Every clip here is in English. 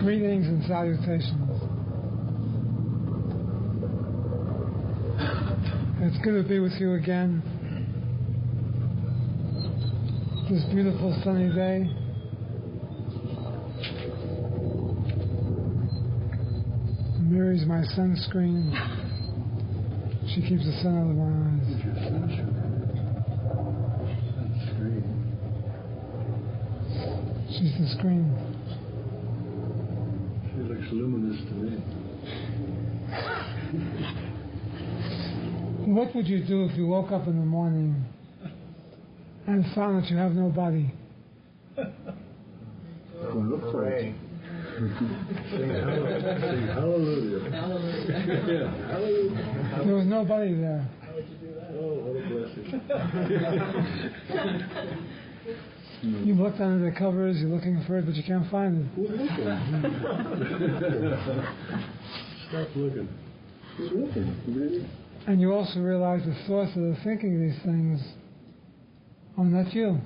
Greetings and salutations. It's good to be with you again. This beautiful sunny day. Mary's my sunscreen. She keeps the sun out of my eyes. She's the screen. She looks luminous to me. What would you do if you woke up in the morning and found that you have no body? Well, look for it. Sing hallelujah. Yeah. Hallelujah. There was nobody there. How would you do that? Oh, what a blessing. You looked under the covers, you're looking for it, but you can't find it. Who's looking? Stop looking. Who's looking? Really? And you also realize the source of the thinking of these things are not you.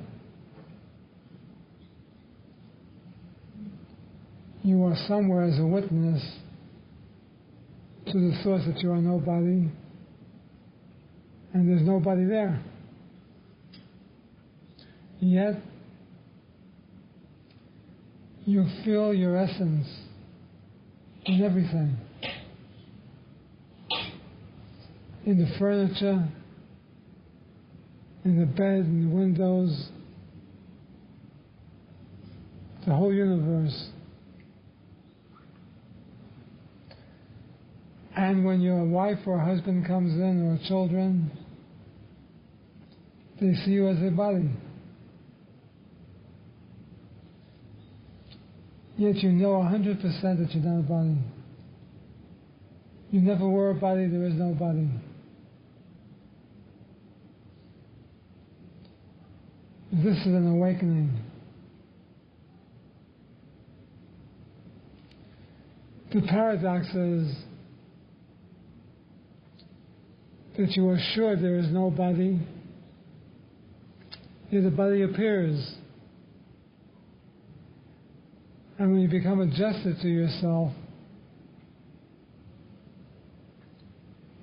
You are somewhere as a witness to the source that you are nobody, and there's nobody there. Yet, you feel your essence in everything. In the furniture, in the bed, in the windows, the whole universe. And when your wife or husband comes in, or children, they see you as a body. Yet you know 100% that you're not a body. You never were a body, there is no body. This is an awakening. The paradox is that you are sure there is no body, yet the body appears. And when you become adjusted to yourself,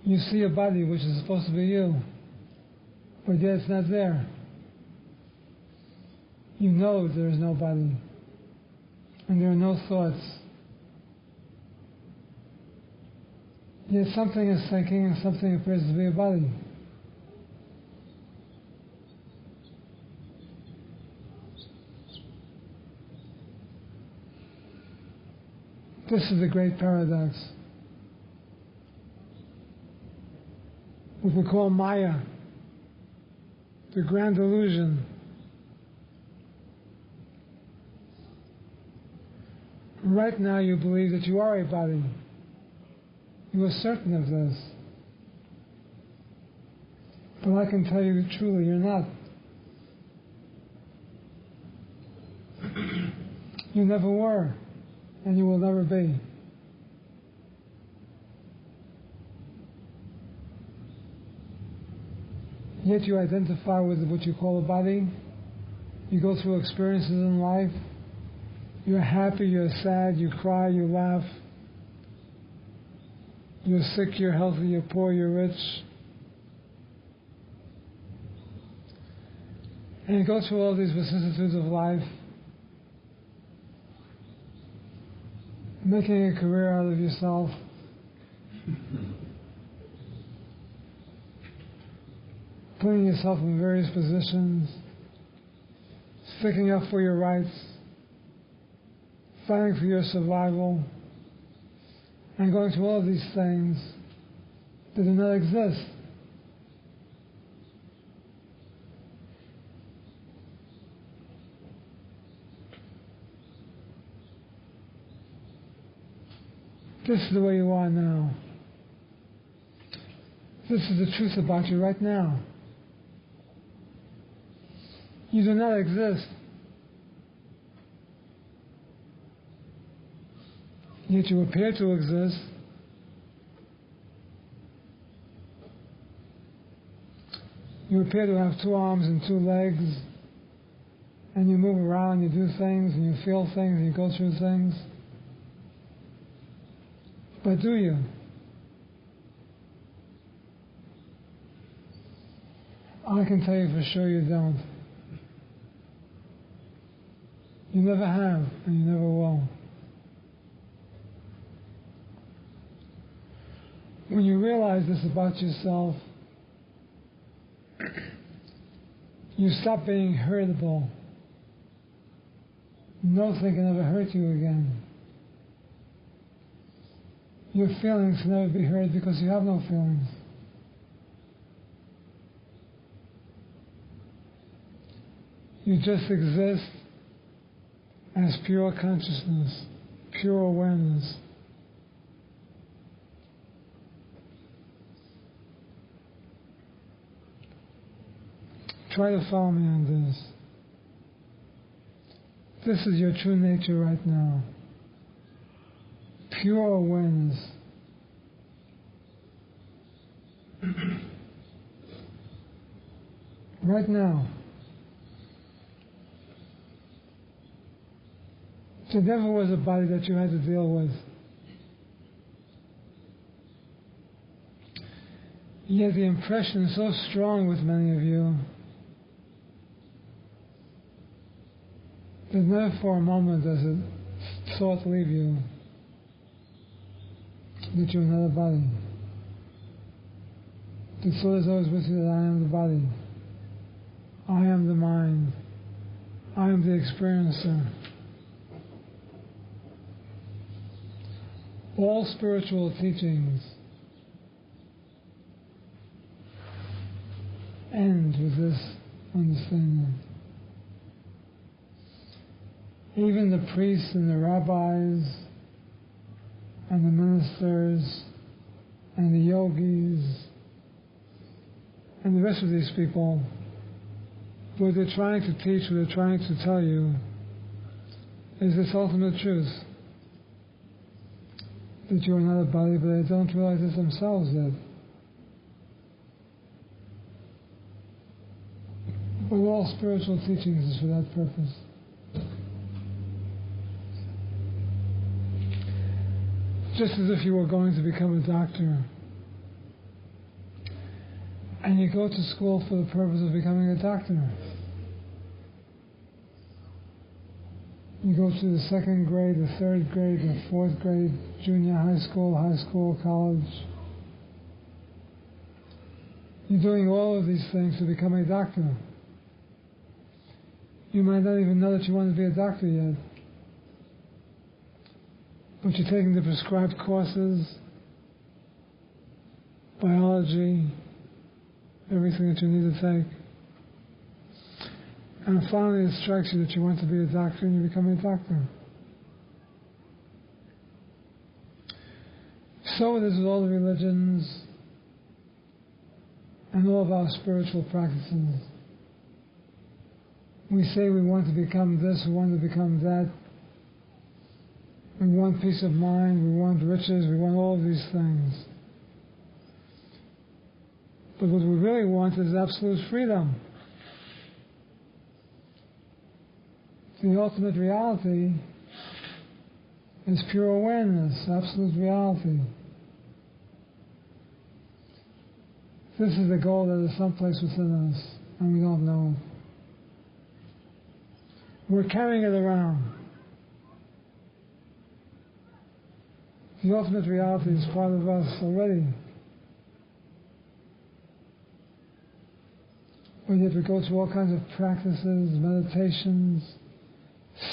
you see a body which is supposed to be you, but yet it's not there. You know there is no body, and there are no thoughts. Yet something is thinking and something appears to be a body. This is the great paradox. What we call Maya, the grand illusion. Right now you believe that you are a body. You are certain of this. But I can tell you truly, you're not. You never were, and you will never be. Yet you identify with what you call a body. You go through experiences in life. You're happy, you're sad, you cry, you laugh. You're sick, you're healthy, you're poor, you're rich. And you go through all these vicissitudes of life, making a career out of yourself, putting yourself in various positions, sticking up for your rights, fighting for your survival, and going through all of these things that do not exist. This is the way you are now. This is the truth about you right now. You do not exist. Yet you appear to exist. You appear to have 2 arms and 2 legs, and you move around, you do things, and you feel things, and you go through things. But do you? I can tell you for sure you don't. You never have, and you never will. When you realize this about yourself, you stop being hurtable. Nothing can ever hurt you again. Your feelings can never be hurt because you have no feelings. You just exist as pure consciousness, pure awareness. Try to follow me on this. This is your true nature right now. Pure awareness. Right now. There never was a body that you had to deal with. Yet the impression is so strong with many of you that never for a moment does it thought leave you that you're another body. The thought is always with you that I am the body. I am the mind. I am the experiencer. All spiritual teachings end with this understanding. Even the priests and the rabbis and the ministers and the yogis and the rest of these people, what they're trying to teach, what they're trying to tell you is this ultimate truth. That you're another body, but they don't realize it themselves yet. But all spiritual teachings is for that purpose. Just as if you were going to become a doctor, and you go to school for the purpose of becoming a doctor. You go through the second grade, the third grade, the fourth grade, junior high school, college. You're doing all of these things to become a doctor. You might not even know that you want to be a doctor yet. But you're taking the prescribed courses, biology, everything that you need to take. And finally it strikes you that you want to be a doctor and you become a doctor. So it is with all the religions and all of our spiritual practices. We say we want to become this, we want to become that. We want peace of mind, we want riches, we want all of these things. But what we really want is absolute freedom. The ultimate reality is pure awareness, absolute reality. This is the goal that is someplace within us, and we don't know it. We're carrying it around. The ultimate reality is part of us already. But yet we go through all kinds of practices, meditations,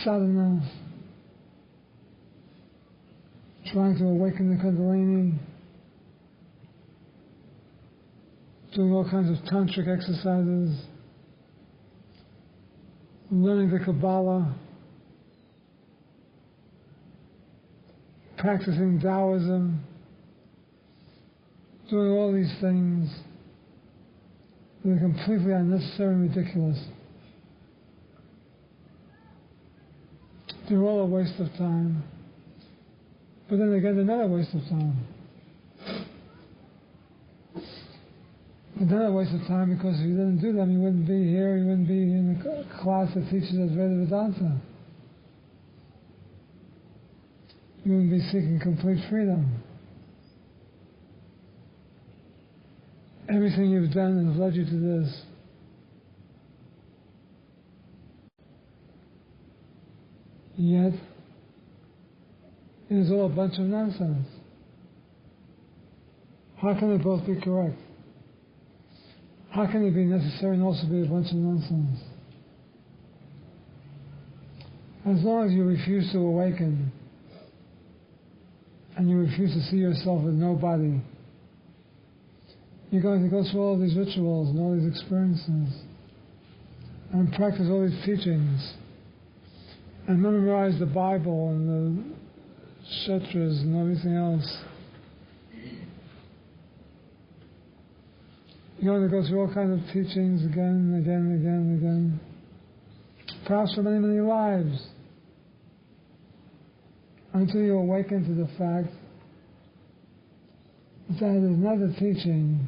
sadhana, trying to awaken the Kundalini, doing all kinds of tantric exercises, learning the Kabbalah, practicing Taoism, doing all these things that are completely unnecessary and ridiculous. They're all a waste of time. But then again, they're not a waste of time. They're not a waste of time because if you didn't do them, you wouldn't be here, you wouldn't be in a class that teaches Advaita Vedanta. You wouldn't be seeking complete freedom. everything you've done has led you to this. Yet, it is all a bunch of nonsense. How can they both be correct? How can it be necessary and also be a bunch of nonsense? As long as you refuse to awaken, and you refuse to see yourself as nobody, you're going to go through all these rituals and all these experiences, and practice all these teachings, and memorize the Bible and the sutras and everything else. You're going to go through all kinds of teachings again and again and again and again, perhaps for many, many lives, until you awaken to the fact that it is not the teaching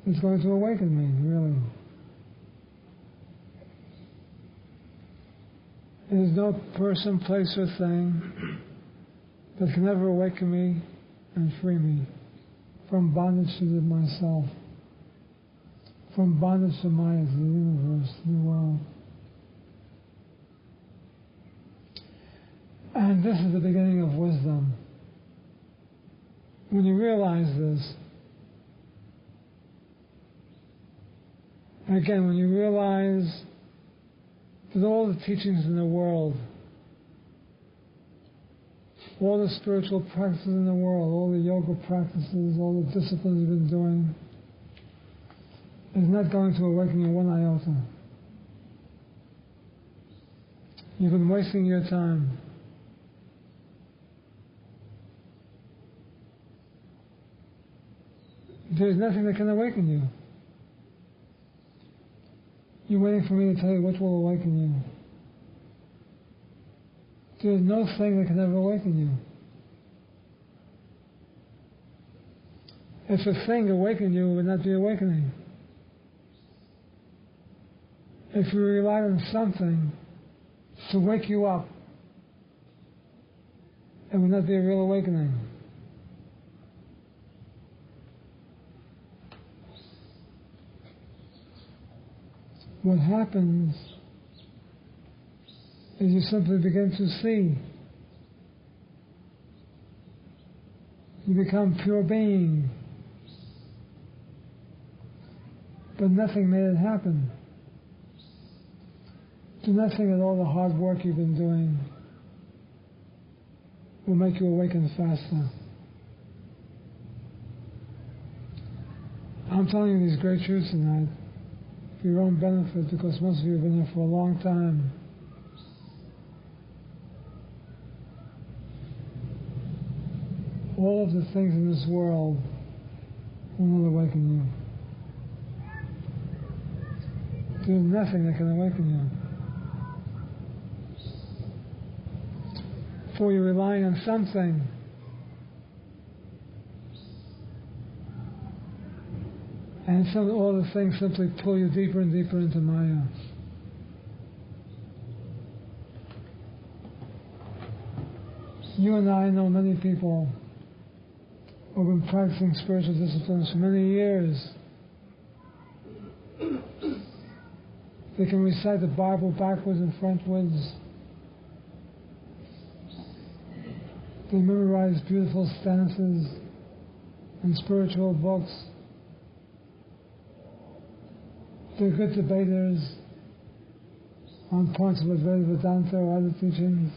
that's going to awaken me, really. There is no person, place, or thing that can ever awaken me and free me from bondage to myself, from bondage to Maya, to the universe, to the world. And this is the beginning of wisdom. When you realize this, and again, when you realize that all the teachings in the world, all the spiritual practices in the world, all the yoga practices, all the disciplines you've been doing, is not going to awaken you one iota. You've been wasting your time. There's nothing that can awaken you. You're waiting for me to tell you what will awaken you. There's no thing that can ever awaken you. If a thing awakened you, it would not be awakening. If you relied on something to wake you up, it would not be a real awakening. What happens is you simply begin to see. You become pure being. But nothing made it happen. Do not think that all the hard work you've been doing will make you awaken faster. I'm telling you these great truths tonight for your own benefit, because most of you have been here for a long time. All of the things in this world will not awaken you. There's nothing that can awaken you. For you're relying on something. And all the things simply pull you deeper and deeper into Maya. You and I know many people who have been practicing spiritual disciplines for many years. They can recite the Bible backwards and frontwards. They memorize beautiful stances and spiritual books. They're good debaters on points of Advaita Vedanta or other teachings.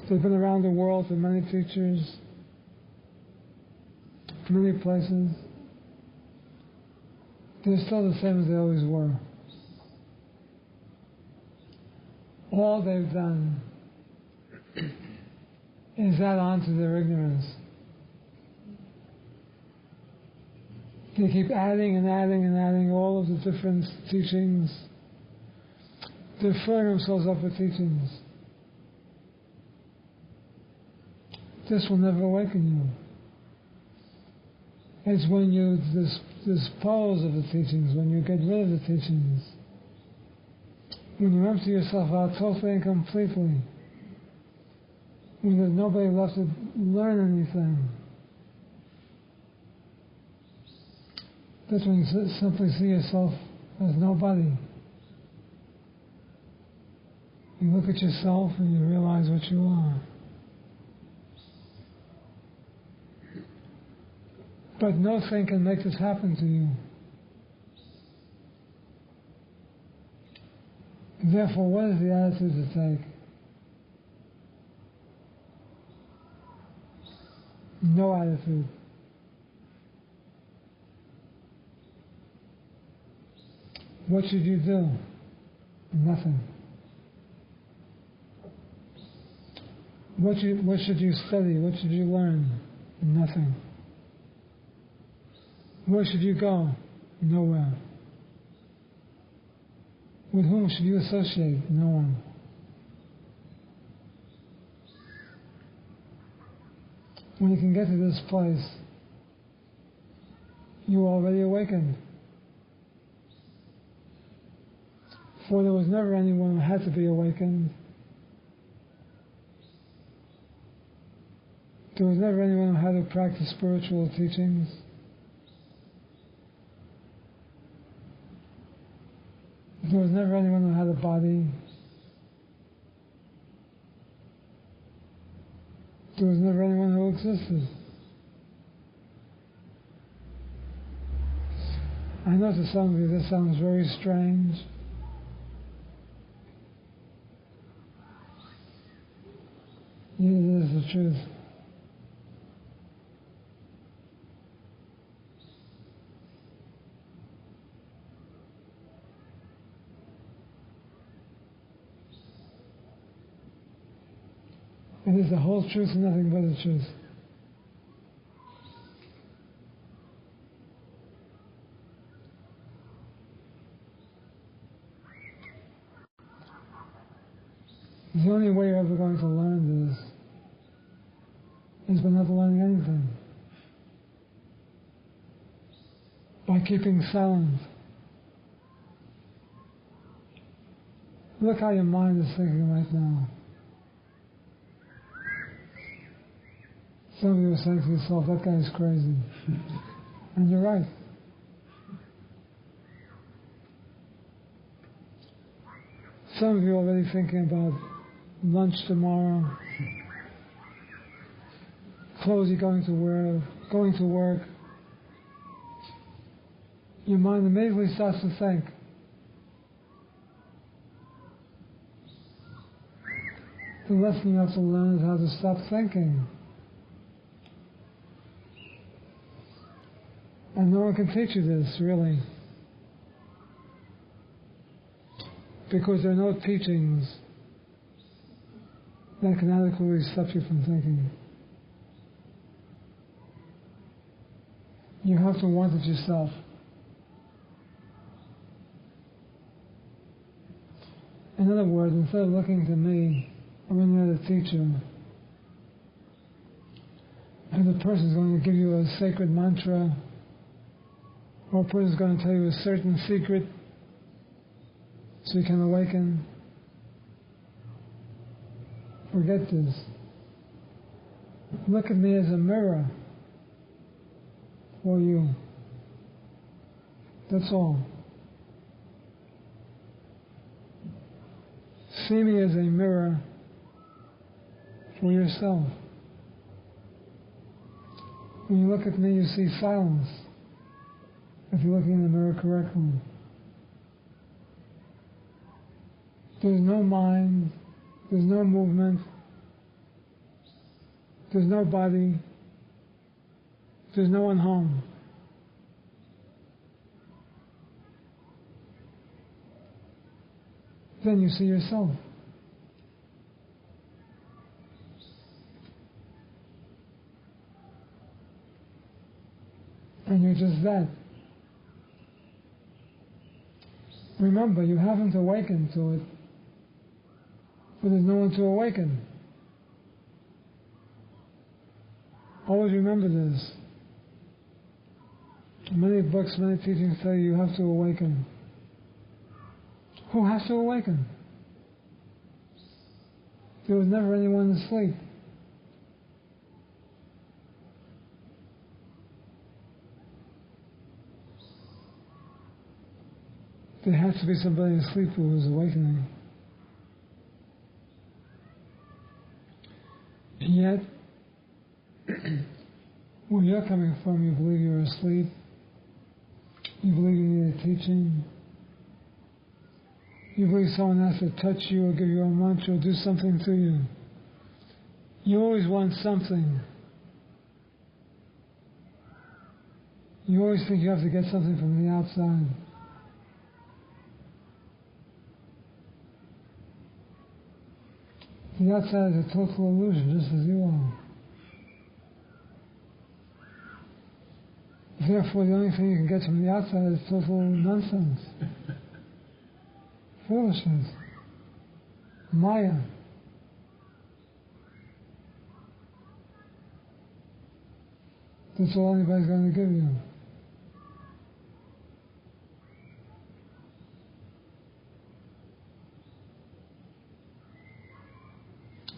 They've been around the world with many teachers, many places. They're still the same as they always were. All they've done is add on to their ignorance. They keep adding and adding and adding all of the different teachings. They're filling themselves up with teachings. This will never awaken you. It's when you dispose of the teachings, when you get rid of the teachings, when you empty yourself out totally and completely, when there's nobody left to learn anything. That's when you simply see yourself as nobody. You look at yourself and you realize what you are. But nothing can make this happen to you. Therefore, what is the attitude to take? No attitude. What should you do? Nothing. What should you study? What should you learn? Nothing. Where should you go? Nowhere. With whom should you associate? No one. When you can get to this place, you are already awakened. For there was never anyone who had to be awakened. There was never anyone who had to practice spiritual teachings. There was never anyone who had a body. There was never anyone who existed. I know to some of you this sounds very strange. It is the truth. It is the whole truth and nothing but the truth. The only way you're ever going to learn this is by not learning anything. By keeping silent. Look how your mind is thinking right now. Some of you are saying to yourself, that guy's crazy. And you're right. Some of you are already thinking about lunch tomorrow, clothes you're going to wear, going to work. Your mind immediately starts to think. The lesson you have to learn is how to stop thinking. And no one can teach you this, really. Because there are no teachings that can adequately stop you from thinking. You have to want it yourself. In other words, instead of looking to me or any other teacher, and the person is going to give you a sacred mantra, or a person is going to tell you a certain secret so you can awaken. Forget this. Look at me as a mirror for you. That's all. See me as a mirror for yourself. When you look at me, you see silence. If you're looking in the mirror correctly. There's no mind, there's no movement, there's no body, there's no one home. Then you see yourself. And you're just that. Remember, you haven't awakened to it, but there's no one to awaken. Always remember this. Many books, many teachings tell you have to awaken. Who has to awaken? There was never anyone asleep. there has to be somebody asleep who is awakening. And yet, where you're coming from, you believe you're asleep, you believe you need a teaching, you believe someone has to touch you or give you a mantra or do something to you. You always want something. You always think you have to get something from the outside. The outside is a total illusion, just as you are. Therefore, the only thing you can get from the outside is total nonsense. Foolishness. Maya. That's all anybody's going to give you.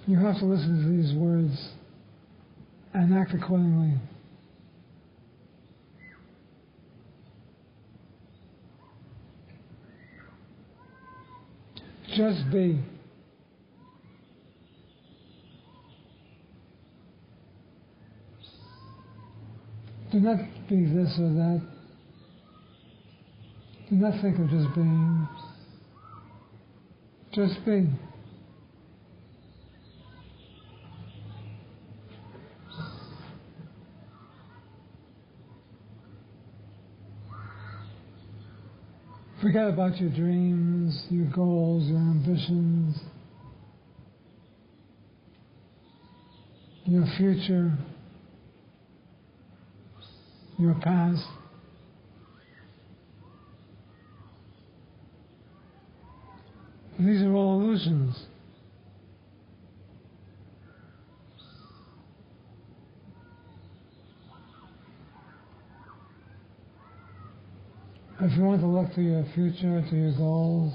You have to listen to these words and act accordingly. Just be. Do not be this or that. Do not think of just being. Just be. Forget about your dreams, your goals, your ambitions, your future, your past. These are all illusions. If you want to look to your future, to your goals,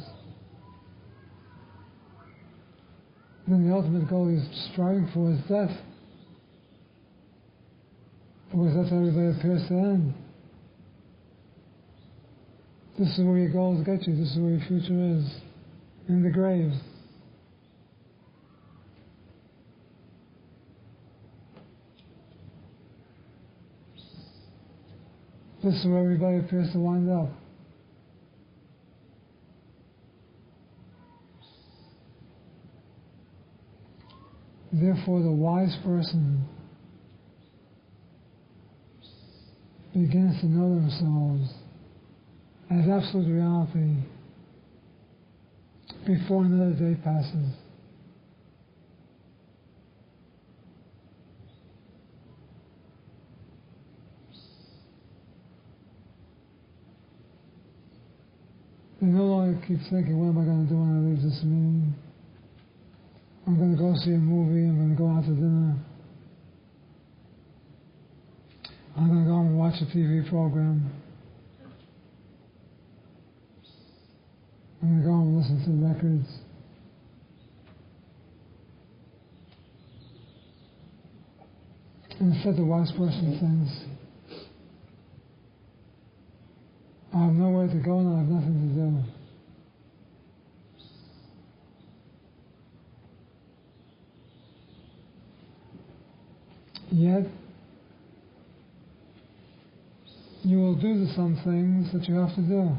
then the ultimate goal you're striving for is death. Because that's how everybody appears to end. This is where your goals get you. This is where your future is. In the grave. This is where everybody appears to wind up. Therefore, the wise person begins to know themselves as absolute reality before another day passes. They no longer keep thinking, what am I going to do when I leave this meeting? I'm going to go see a movie, I'm going to go out to dinner. I'm going to go and watch a TV program. I'm going to go and listen to records. And instead the wise person thinks, I have nowhere to go and I have nothing to do. Yet, you will do some things that you have to do.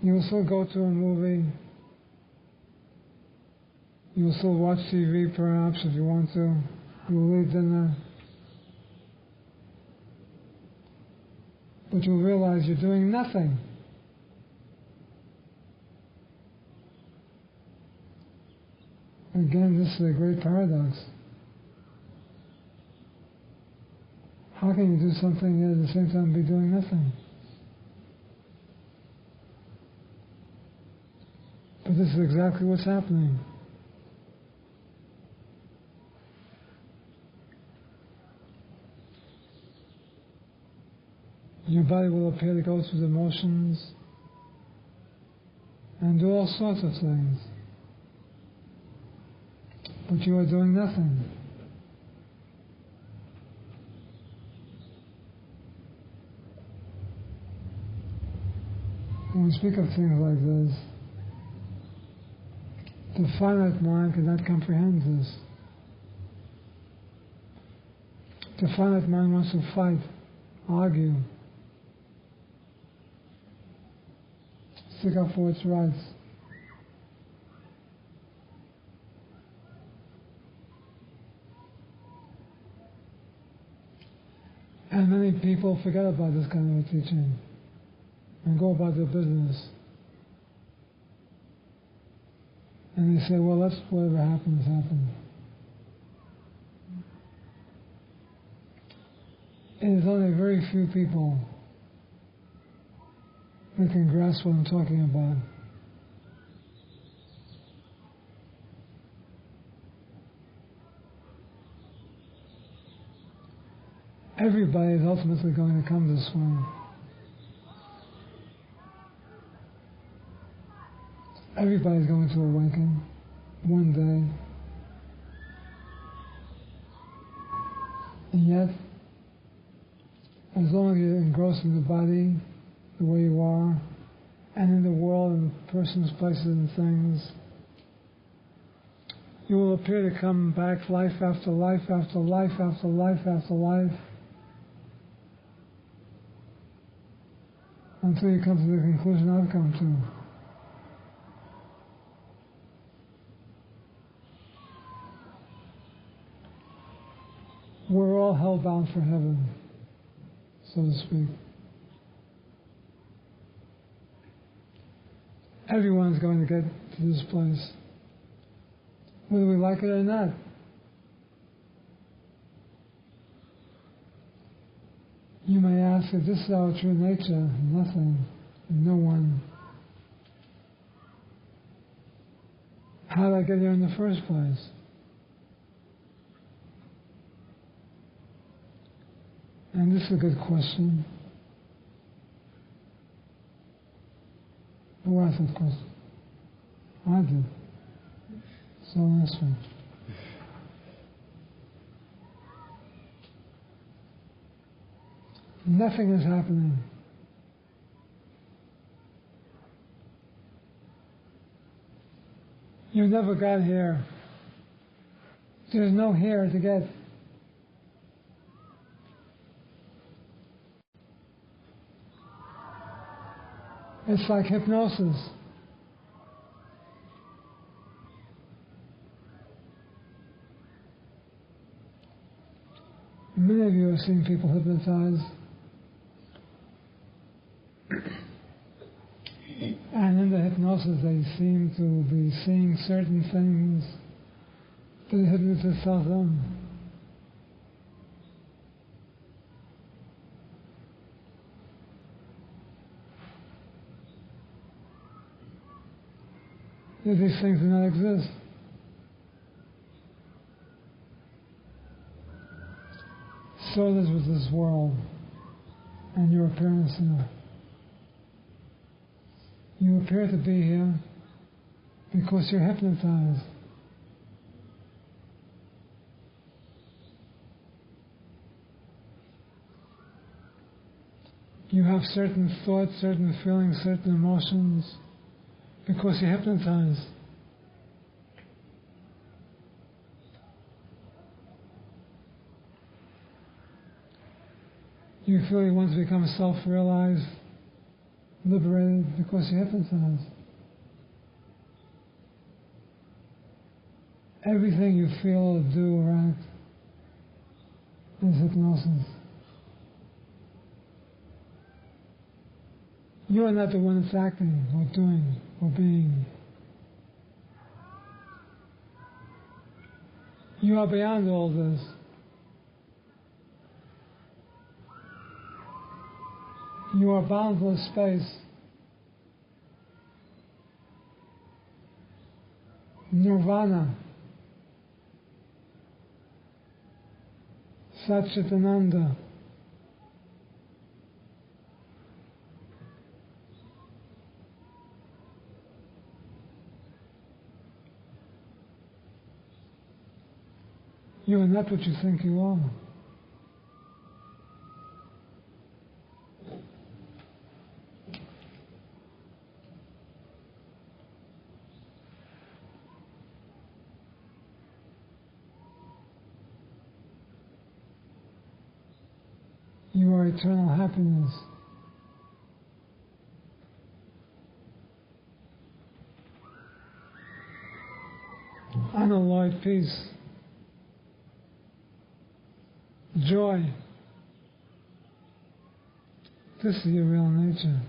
You will still go to a movie. You will still watch TV perhaps if you want to. You will eat dinner. But you'll realize you're doing nothing. Again, this is a great paradox. How can you do something and at the same time be doing nothing? But this is exactly what's happening. Your body will appear to go through the motions and do all sorts of things. But you are doing nothing. when we speak of things like this, the finite mind cannot comprehend this. The finite mind wants to fight, argue, stick up for its rights. And many people forget about this kind of a teaching and go about their business. And they say, well, let's whatever happens, happen. It is only very few people that can grasp what I'm talking about. Everybody is ultimately going to come this way. Everybody's going to awaken one day. And yet, as long as you're engrossed in the body, the way you are, and in the world, and persons, places, and things, you will appear to come back life after life after life after life after life, until you come to the conclusion I've come to. We're all hell-bound for heaven, so to speak. Everyone's going to get to this place, whether we like it or not. You may ask if this is our true nature, nothing, no one. How did I get here in the first place? And this is a good question. Who asked that question? I did. So ask me. Nothing is happening. You never got here. There's no here to get. It's like hypnosis. Many of you have seen people hypnotized. And in the hypnosis they seem to be seeing certain things that the hypnotist tells them. That these things do not exist. So it is with this world and your appearance here. You appear to be here because you're hypnotized. You have certain thoughts, certain feelings, certain emotions because you're hypnotized. You feel you want to become self-realized, liberated because you're hypnotized. Everything you feel or do or act is hypnosis. You are not the one that's acting or doing or being. You are beyond all this. You are boundless space. Nirvana. Satchitananda. You are not what you think you are. for eternal happiness. Unalloyed peace, joy. This is your real nature.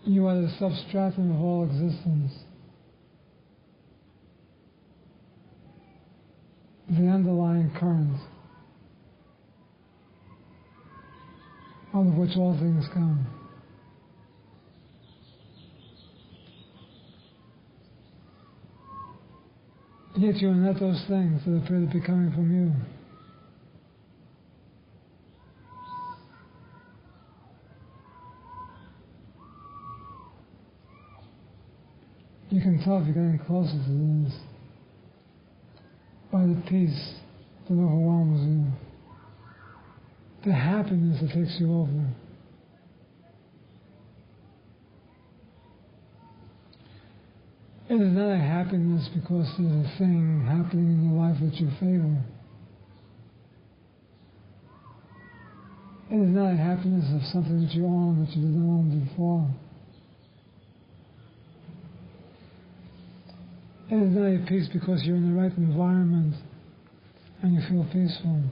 You are the substratum of all existence, the underlying current out of which all things come. Yet you are not those things that appear to be coming from you. You can tell if you're getting closer to this by the peace that overwhelms you, the happiness that takes you over. It is not a happiness because there's a thing happening in your life that you favor. It is not a happiness of something that you own that you didn't own before. It is not a peace because you're in the right environment and you feel peaceful.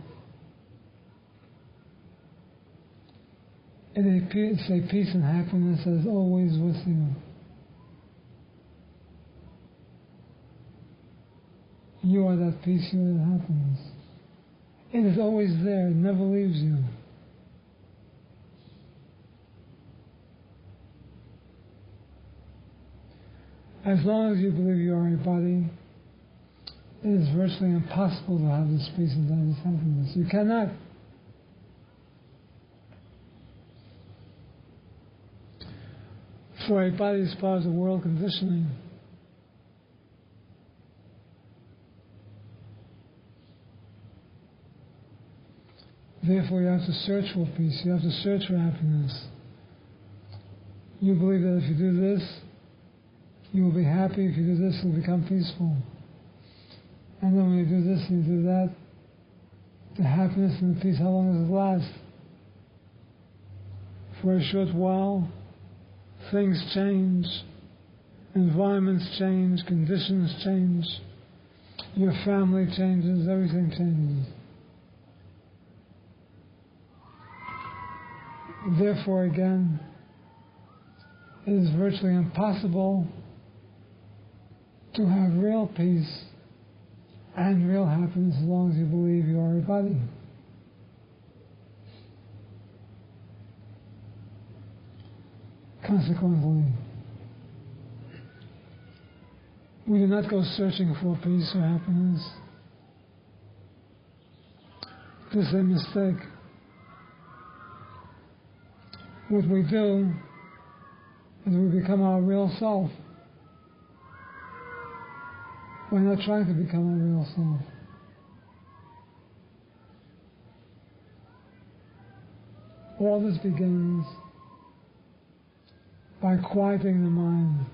It's a peace and happiness that is always with you. You are that peace, you are that happiness. It is always there, it never leaves you. As long as you believe you are a body, it is virtually impossible to have this peace and this happiness. You cannot. For a body is part of the world conditioning. Therefore, you have to search for peace. You have to search for happiness. You believe that if you do this, you will be happy. If you do this, you'll become peaceful. And then when you do this and you do that, the happiness and the peace, how long does it last? For a short while, things change, environments change, conditions change, your family changes, everything changes. Therefore, again, it is virtually impossible to have real peace and real happiness as long as you believe you are a body. Consequently, we do not go searching for peace or happiness. This is a mistake. What we do is we become our real self. We're not trying to become our real self. All this begins by quieting the mind.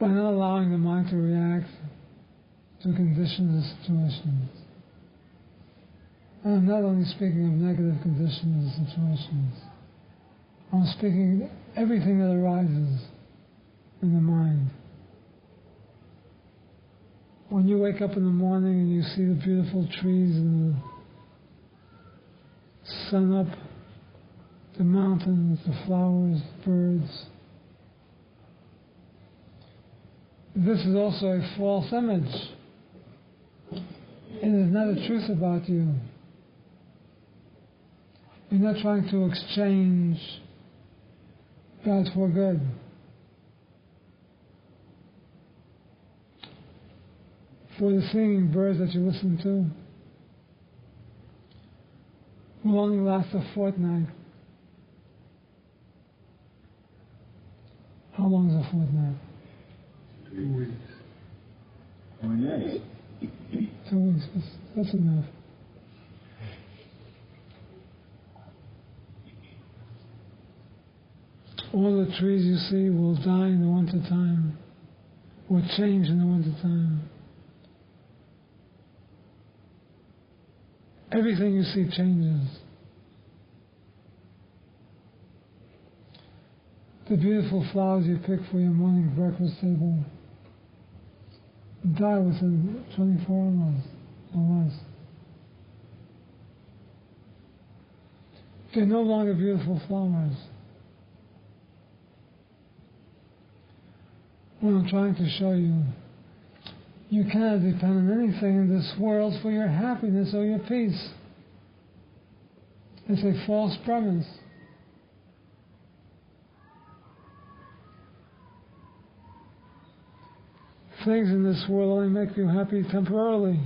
By not allowing the mind to react to conditions and situations. And I'm not only speaking of negative conditions and situations. I'm speaking everything that arises in the mind. When you wake up in the morning and you see the beautiful trees and the sun up, the mountains, the flowers, birds, this is also a false image. It is not a truth about you. You're not trying to exchange bad for good. For the singing birds that you listen to will only last a fortnight. How long is a fortnight? 3 weeks. Oh, yes. 2 weeks, that's enough. All the trees you see will die in the winter time, or change in the wintertime. Everything you see changes. The beautiful flowers you pick for your morning breakfast table die within 24 hours or less. They're no longer beautiful flowers. What I'm trying to show you, you cannot depend on anything in this world for your happiness or your peace. It's a false premise. Things in this world only make you happy temporarily.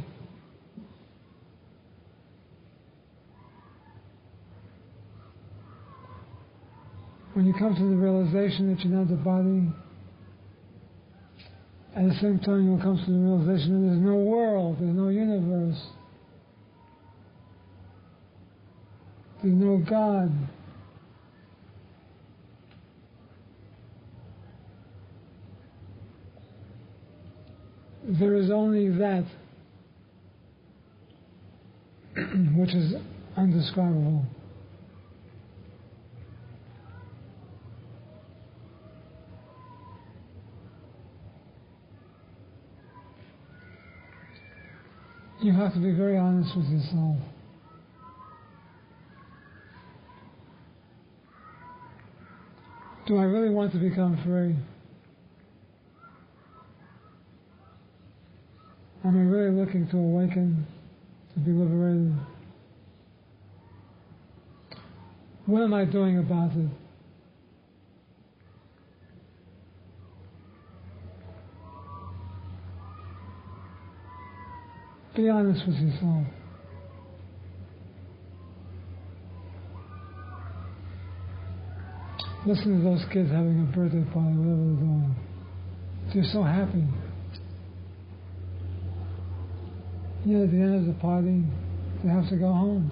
When you come to the realization that you're not the body, at the same time you'll come to the realization that there's no world, there's no universe, there's no God. There is only that which is undescribable. You have to be very honest with yourself. Do I really want to become free? Am I really looking to awaken, to be liberated? What am I doing about it? Be honest with yourself. Listen to those kids having a birthday party, whatever they're doing. They're so happy. Yet at the end of the party, they have to go home.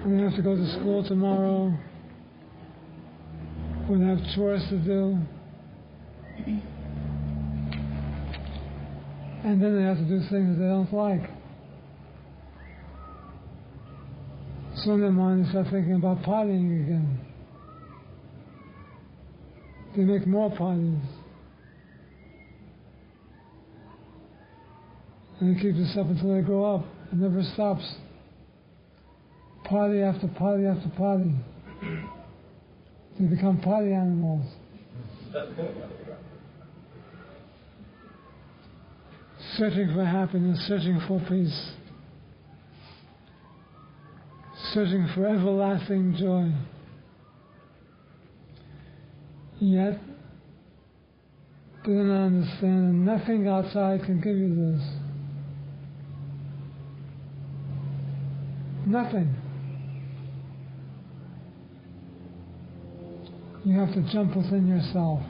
And they have to go to school tomorrow, or they have chores to do. And then they have to do things they don't like. So in their mind, they start thinking about partying again. They make more parties. And they keep this up until they grow up. It never stops. Party after party after party. They become party animals. Searching for happiness, searching for peace, searching for everlasting joy. Yet, they do not understand that nothing outside can give you this. Nothing. You have to jump within yourself.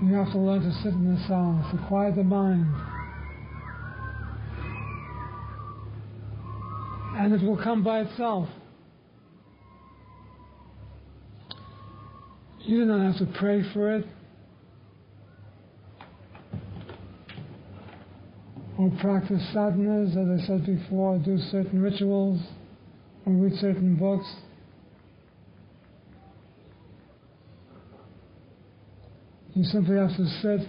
You have to learn to sit in the silence, to quiet the mind. And it will come by itself. You do not have to pray for it, or practice sadhanas, as I said before, do certain rituals, or read certain books. You simply have to sit,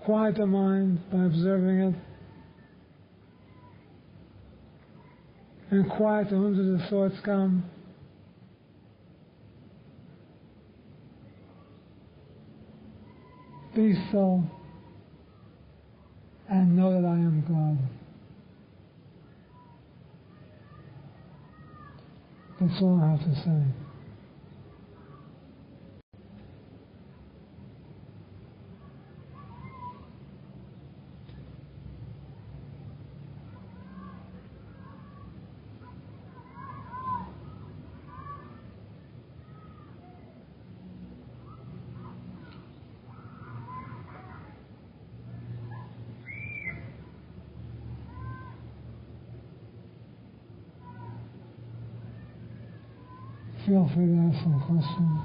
quiet the mind by observing it, and quiet to whom do the thoughts come. Be still and know that I am God. That's all I have to say. Feel free to ask some questions.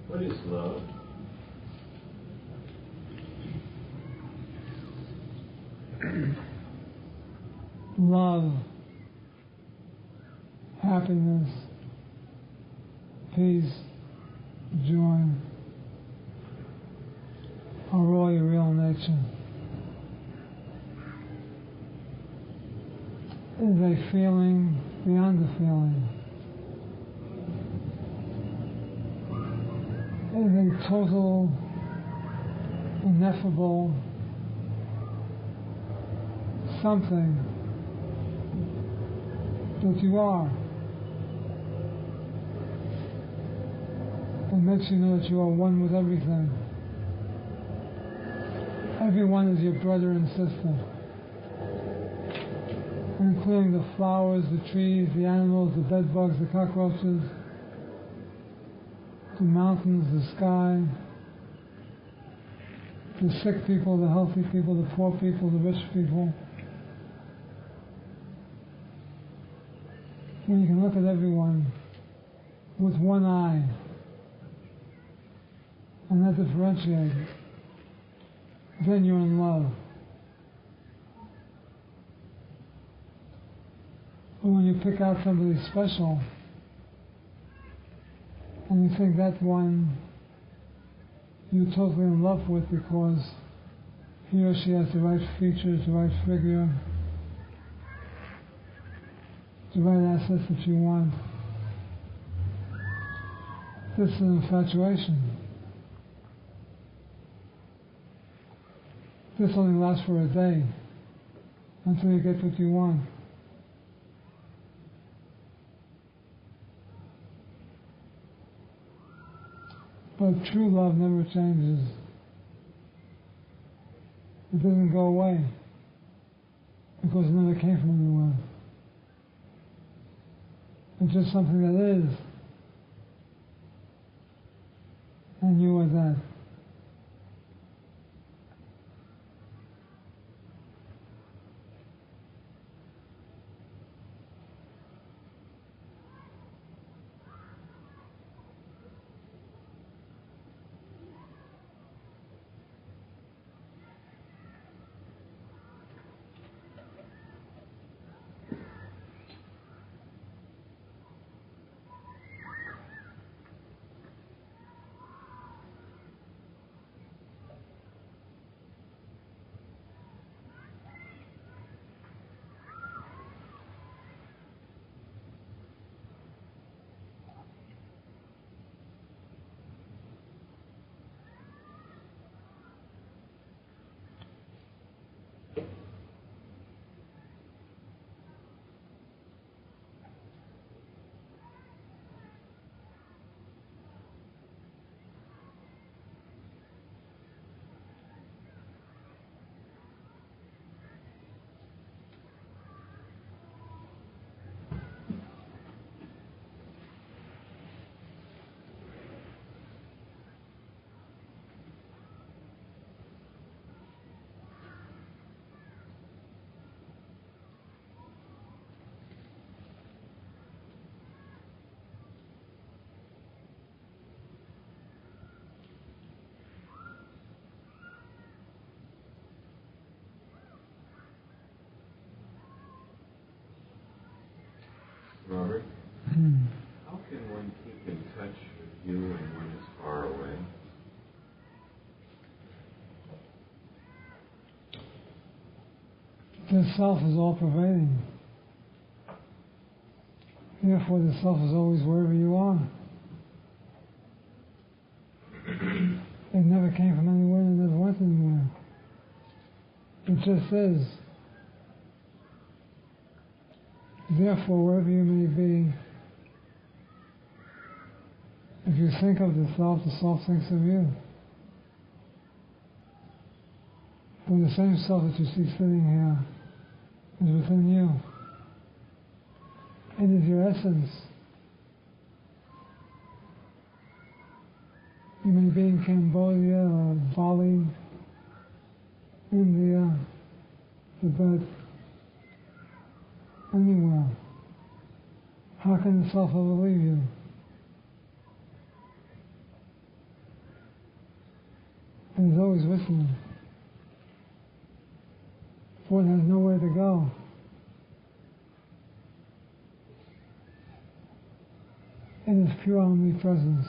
What is love? Love, happiness, peace, joy are all your real nature. It is a feeling beyond the feeling. It is a total, ineffable something that you are. It makes you know that you are one with everything. Everyone is your brother and sister, including the flowers, the trees, the animals, the bed bugs, the cockroaches, the mountains, the sky, the sick people, the healthy people, the poor people, the rich people. When you can look at everyone with one eye and not differentiate, then you're in love. But when you pick out somebody special and you think that one you're totally in love with because he or she has the right features, the right figure, the right assets that you want, this is an infatuation. This only lasts for a day until you get what you want. But true love never changes. It doesn't go away because it never came from anywhere. It's just something that is. And you are that. Robert, how can one keep in touch with you when one is far away? The self is all pervading. Therefore, the self is always wherever you are. It never came from anywhere and it never went anywhere. It just is. Therefore, wherever you may be, If you think of the self thinks of you. But the same self that you see sitting here is within you. It is your essence. You may be in Cambodia or Bali, India, Tibet, anywhere. How can the self ever leave you? It is always with you. For it has nowhere to go. It is pure omnipresence.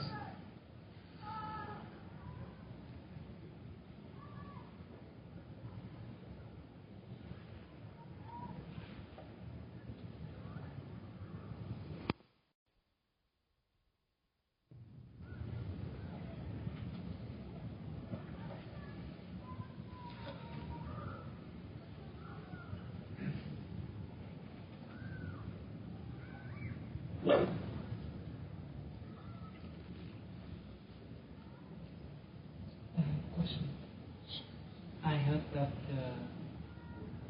I heard that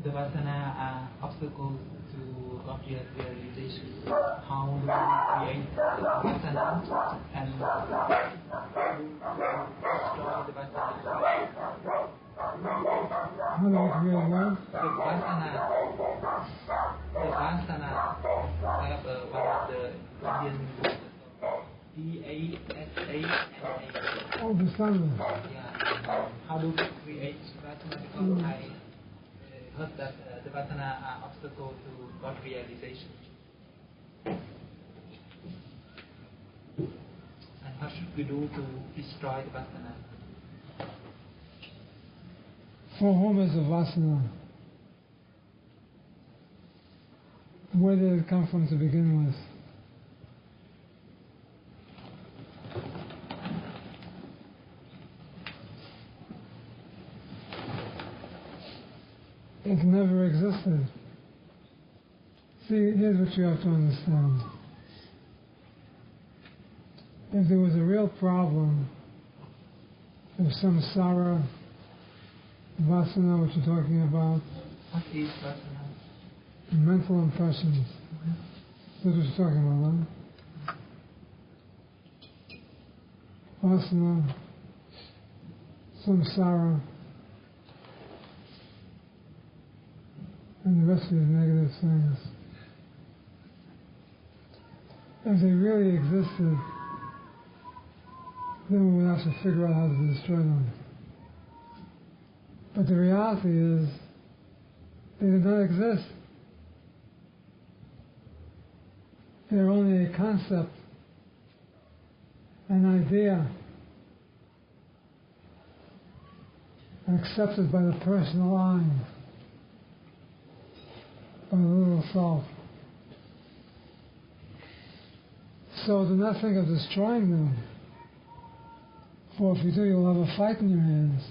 the Vasana are obstacles to God realization. How do we create the Vasana and destroy the Vasana? How do we create what? The Vasana. I have one of the Indian Vasana. Oh, Vasanas. Yeah. How do we create Vasana? Because I heard that the Vasana are obstacle to God realization. And what should we do to destroy the Vasana? For whom is a Vasana? Where did it come from to begin with? It never existed. See, here's what you have to understand. If there was a real problem, if samsara, vasana, what you're talking about, What is Vasana? mental impressions, that's what you're talking about, right? Vasana, samsara, and the rest of these negative things. If they really existed, then we would have to figure out how to destroy them. But the reality is, they do not exist. They're only a concept, an idea, accepted by the personal I, by the little self. So do not think of destroying them, for if you do, you'll have a fight in your hands.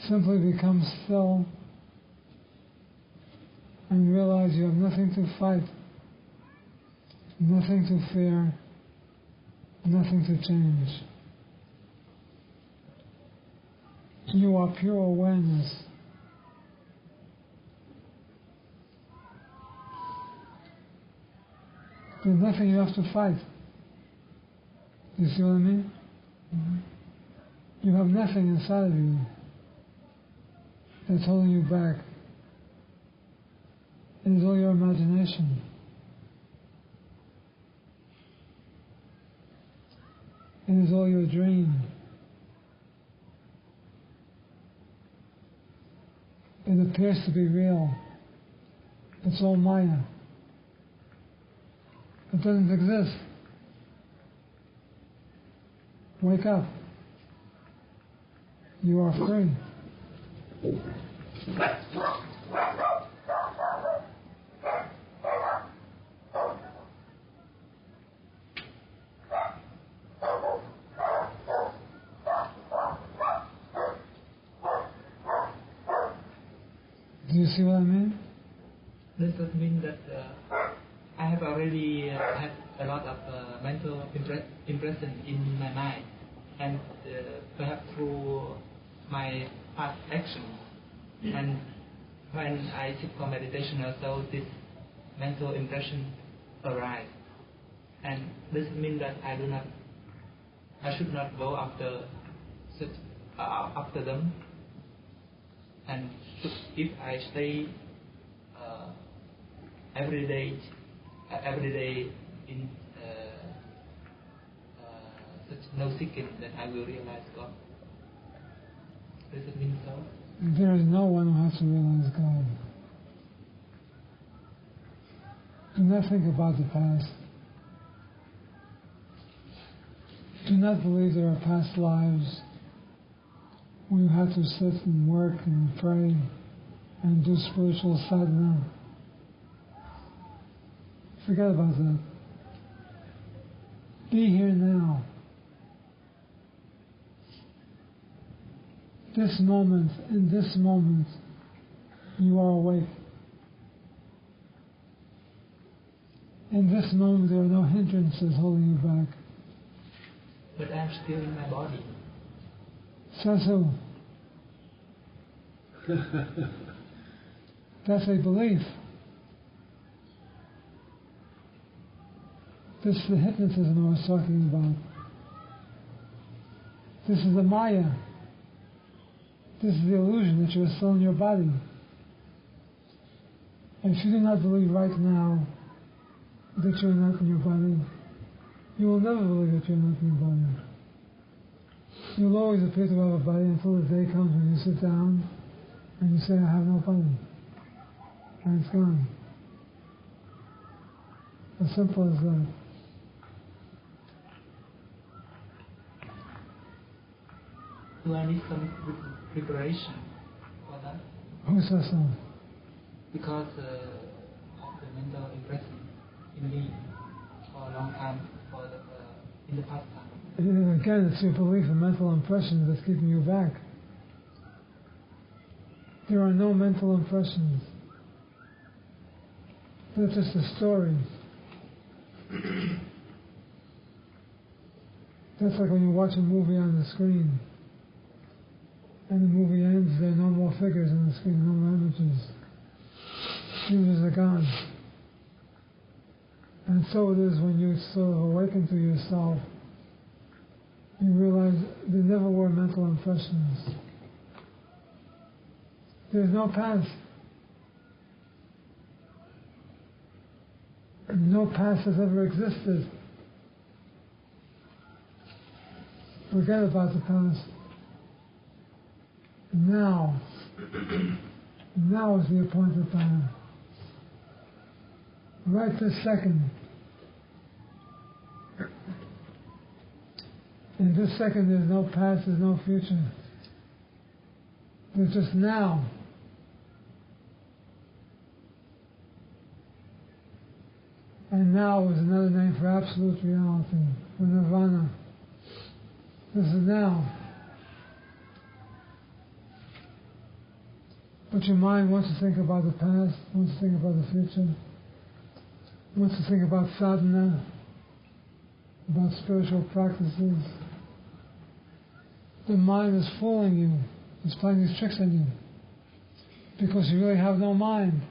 Simply become still and realize you have nothing to fight, nothing to fear, nothing to change. You are pure awareness. There's nothing you have to fight. You see what I mean? Mm-hmm. You have nothing inside of you that's holding you back. It is all your imagination. It is all your dream. It appears to be real. It's all Maya. It doesn't exist. Wake up. You are free. Do you see what I mean? Does that mean that I I have already had a lot of mental impression in my mind, and perhaps through my past actions. And when I sit for meditation also, this mental impression arise. And this means that I should not go after them. And if I stay every day in such no seeking, then I will realize God. Does it mean so? There is no one who has to realize God. Do not think about the past. Do not believe there are past lives where you have to sit and work and pray and do spiritual sadhana. Forget about that. Be here now. This moment, in this moment, you are awake. In this moment, there are no hindrances holding you back. But I'm still in my body. Says who? That's a belief. This is the hypnotism I was talking about. This is the Maya. This is the illusion that you are still in your body. And if you do not believe right now that you are not in your body, you will never believe that you are not in your body. You will always appear to have a body until the day comes when you sit down and you say, I have no body. And it's gone. As simple as that. Do I need some preparation for that? Who says so? Because of the mental impression in me for a long time, in the past time. Again, it's your belief in mental impressions that's keeping you back. There are no mental impressions. They're just a story. That's like when you watch a movie on the screen. And the movie ends, there are no more figures on the screen, no more images. Images are gone. And so it is when you sort of awaken to yourself, you realize there never were mental impressions. There's no past. No past has ever existed. Forget about the past. Now is the appointed time. Right this second. In this second there's no past, there's no future. There's just now. And now is another name for absolute reality, for nirvana. This is now. But your mind wants to think about the past, wants to think about the future, wants to think about sadhana, about spiritual practices. The mind is fooling you. It's playing these tricks on you. Because you really have no mind.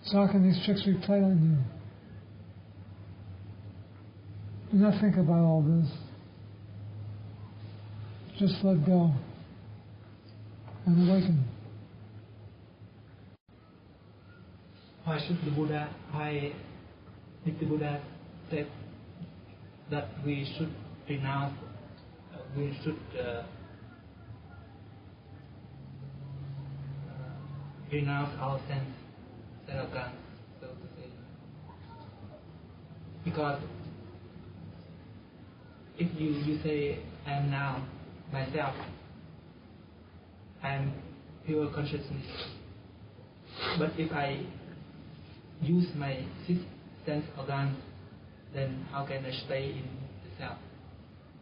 So how can these tricks be played on you? Do not think about all this. Just let go. And awaken. Why did the Buddha say that we should renounce our sense organs, so to say? Because if you say I am now myself, I am pure consciousness. But if I use my sense organs, then how can I stay in the self,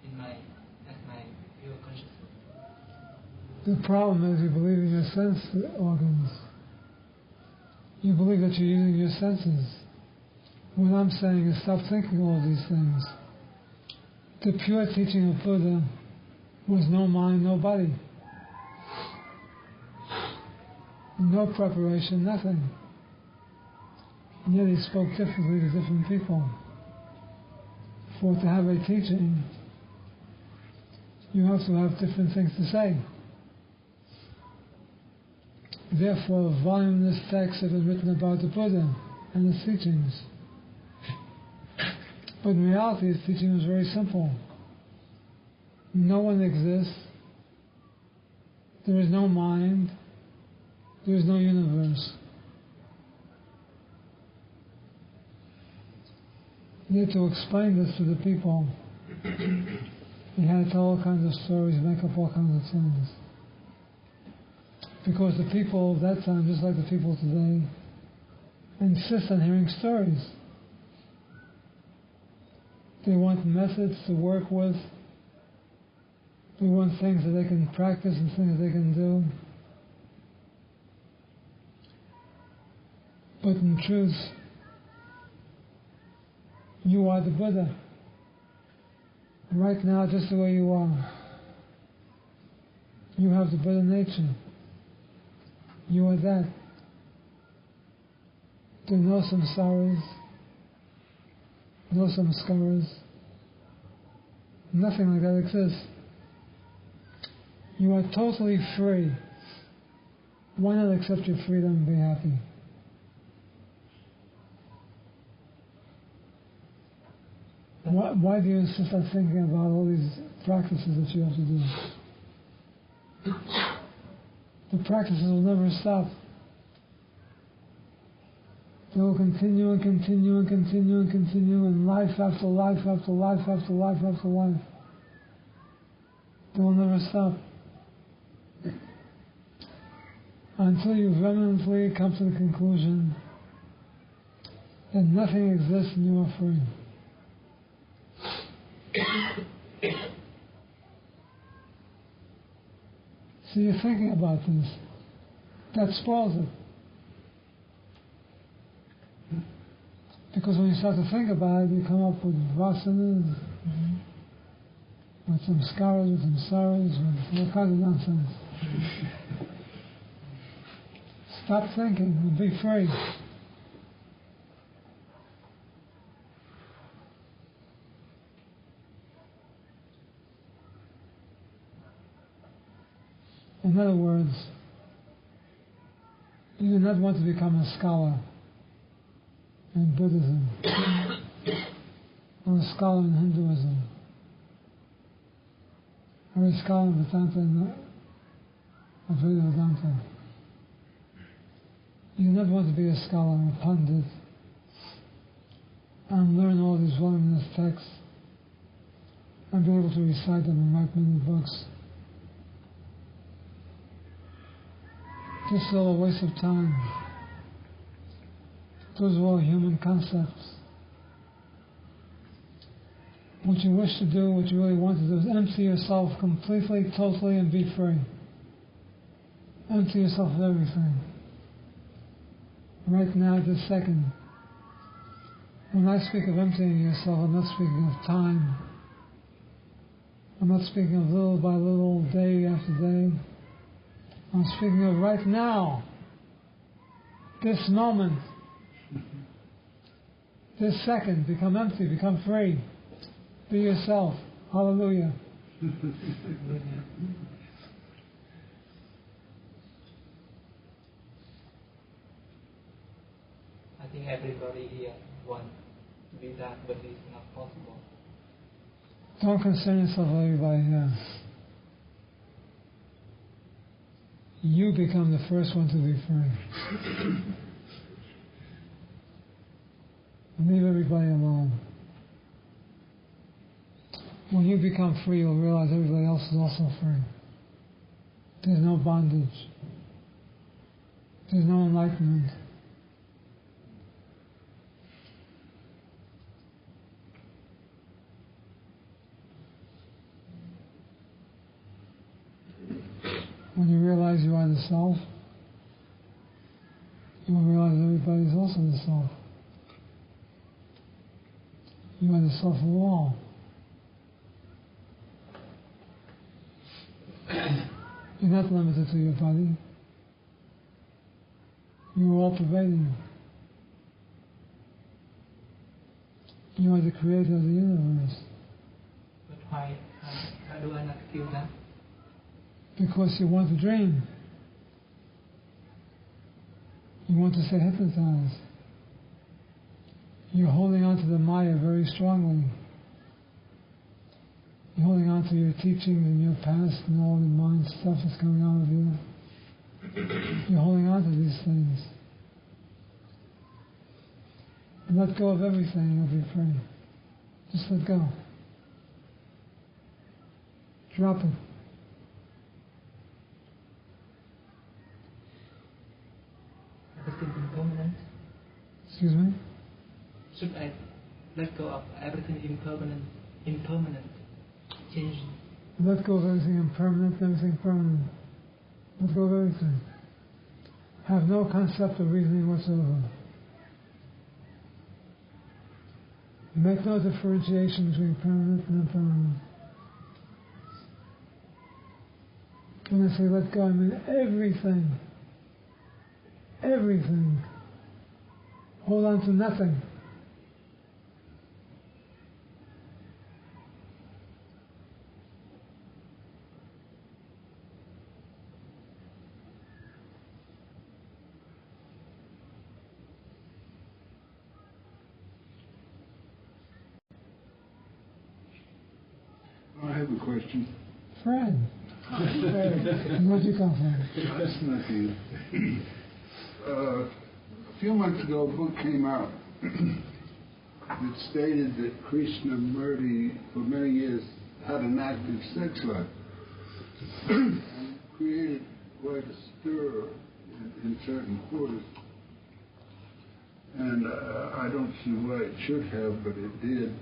as my pure consciousness? The problem is you believe in your sense organs. You believe that you're using your senses. What I'm saying is stop thinking all these things. The pure teaching of Buddha was no mind, no body. No preparation, nothing. And yet he spoke differently to different people. For to have a teaching, you have to have different things to say. Therefore, voluminous texts have been written about the Buddha and his teachings. But in reality, his teaching was very simple. No one exists. There is no mind. There is no universe. Yet to explain this to the people, he had to tell all kinds of stories, make up all kinds of things. Because the people of that time, just like the people today, insist on hearing stories. They want methods to work with. They want things that they can practice and things that they can do. But in truth, you are the Buddha. Right now, just the way you are. You have the Buddha nature. You are that. There are no samsaras, no samskaras. Nothing like that exists. You are totally free. Why not accept your freedom and be happy? Why do you insist on thinking about all these practices that you have to do? The practices will never stop. They will continue and continue and continue and continue, and life after life after life after life after life. They will never stop. Until you vehemently come to the conclusion that nothing exists and you are free. So you're thinking about this. That spoils it. Because when you start to think about it, you come up with vasanas, with some skaras, with some saras, with all kinds of nonsense. Stop thinking and be free. In other words, you do not want to become a scholar in Buddhism or a scholar in Hinduism or a scholar in Vedanta and Advaita Vedanta. You do not want to be a scholar or a pundit and learn all these voluminous texts and be able to recite them and write many books. This is all a waste of time. Those are all human concepts. What you wish to do, what you really want to do, is empty yourself completely, totally, and be free. Empty yourself of everything. Right now, this second. When I speak of emptying yourself, I'm not speaking of time. I'm not speaking of little by little, day after day. I'm speaking of right now, this moment, this second. Become empty, become free. Be yourself. Hallelujah. I think everybody here wants to be that, but it's not possible. Don't concern yourself with everybody else. You become the first one to be free. Leave everybody alone. When you become free, you'll realize everybody else is also free. There's no bondage. There's no enlightenment. When you realize you are the self, you will realize everybody is also the self. You are the self of all. You're not limited to your body. You are all pervading. You are the creator of the universe. But why do I not feel that? Because you want to dream. You want to stay hypnotized. You're holding on to the Maya very strongly. You're holding on to your teachings and your past and all the mind stuff that's going on with you. You're holding on to these things. Let go of everything, you'll be free. Just let go. Drop it. Everything impermanent. Excuse me? Should I let go of everything impermanent, changing? Let go of everything impermanent, everything permanent. Let go of everything. Have no concept of reasoning whatsoever. Make no differentiation between permanent and impermanent. When I say let go, I mean everything. Everything. Hold on to nothing. I have a question. Fred. Where'd you come from? That's nothing. A few months ago, a book came out that stated that Krishnamurti, for many years, had an active sex life. And it created quite a stir in certain quarters. And I don't see why it should have, but it did.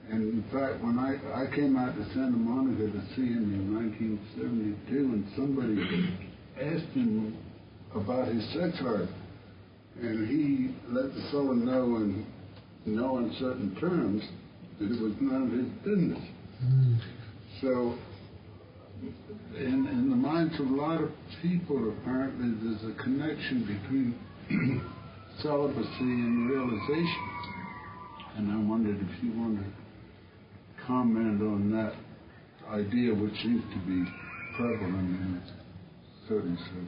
And in fact, when I came out to Santa Monica to see him in 1972, and somebody asked him about his sex life, and he let the fellow know in no uncertain terms that it was none of his business. So, in the minds of a lot of people, apparently, there's a connection between celibacy and realization. And I wondered if you wanted to comment on that idea, which seems to be prevalent in certain circles.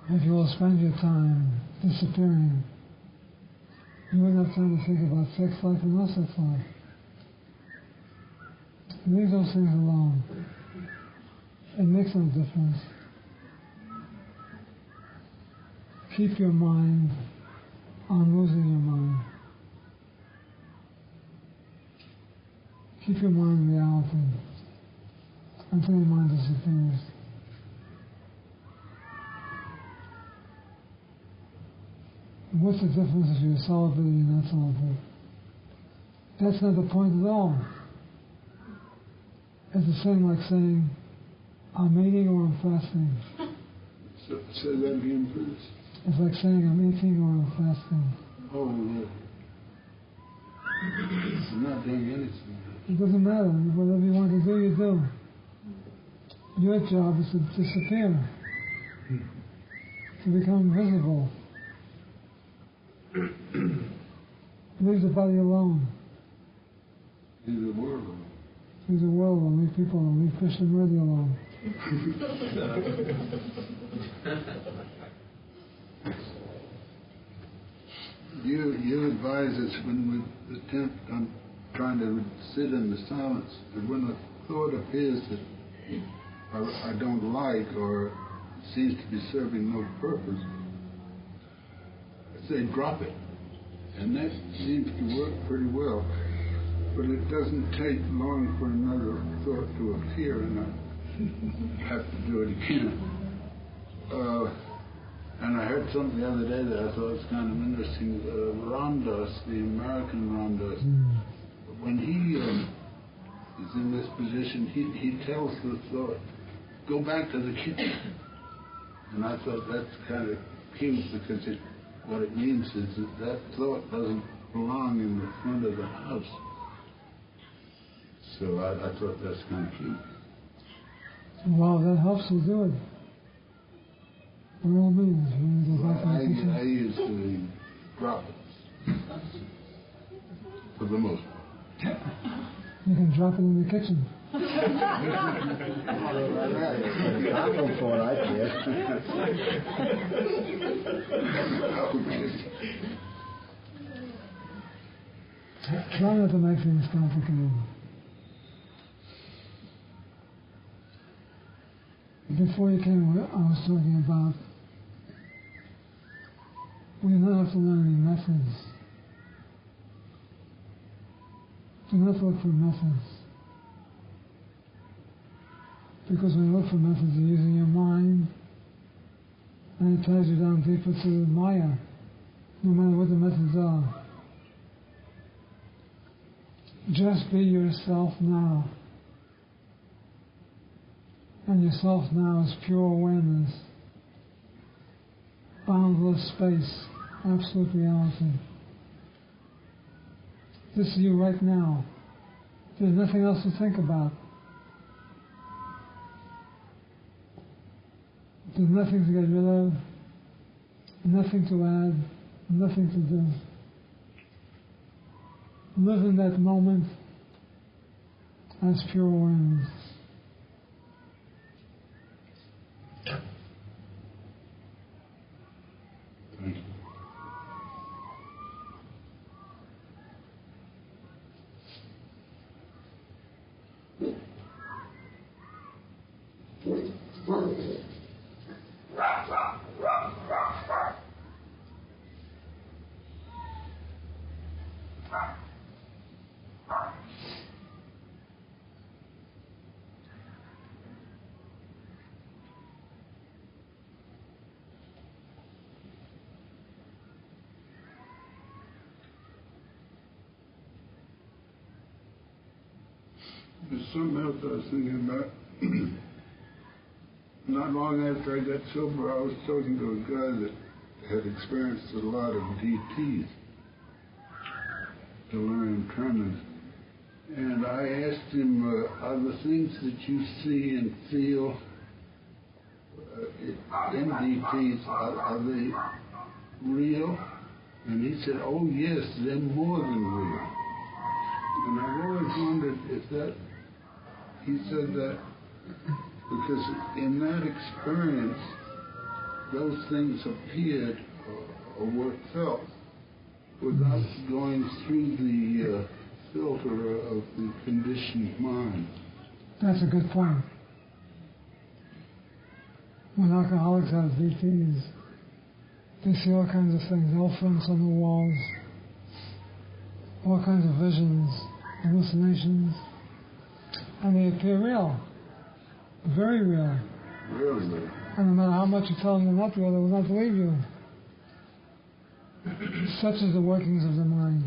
If you will spend your time disappearing, you wouldn't have time to think about sex life and no sex life. Leave those things alone. It makes no difference. Keep your mind on losing your mind. Keep your mind in reality until your mind disappears. What's the difference if you're celibate or you're not celibate? That's not the point at all. It's the same like saying, I'm eating or I'm fasting. So, say that again, please. It's like saying I'm eating or I'm fasting. Oh, yeah. I'm not doing anything. It doesn't matter. Whatever you want to do, you do. Your job is to disappear, to become invisible. Leave the body alone. Leave the world alone. Leave the world alone. Leave people alone. Leave Krishnamurti alone. You advise us when we attempt on trying to sit in the silence, that when a thought appears that I don't like or seems to be serving no purpose, I say drop it. And that seems to work pretty well. But it doesn't take long for another thought to appear, and I have to do it again. And I heard something the other day that I thought was kind of interesting. Ramdas, the American Ramdas, when he is in this position, he tells the thought, go back to the kitchen. And I thought that's kind of cute because what it means is that thought doesn't belong in the front of the house. So I thought that's kind of cute. Well, that helps you do it. By all means, you want to go back to the kitchen? I usually drop it. For the most part. You can drop it in the kitchen. I'm for it, I guess. Try not to make things complicated. Before you came, I was talking about we don't have to learn any methods. Do not look for methods. Because when you look for methods, you're using your mind, and it ties you down deeper to Maya, no matter what the methods are. Just be yourself now. And yourself now is pure awareness. Boundless space, absolute reality. This is you right now. There's nothing else to think about. There's nothing to get rid of, nothing to add, nothing to do. Live in that moment as pure awareness. Thank you. There's something else I was thinking about. Not long after I got sober, I was talking to a guy that had experienced a lot of DTs, delirium tremens. And I asked him, are the things that you see and feel in DTs, are they real? And he said, oh yes, they're more than real. And I've always wondered if that, he said that because in that experience, those things appeared or were felt without going through the filter of the conditioned mind. That's a good point. When alcoholics have DTs, they see all kinds of things, elephants on the walls, all kinds of visions, hallucinations, and they appear real, very real. Really? And no matter how much you tell them they're not real, they will not believe you. Such is the workings of the mind.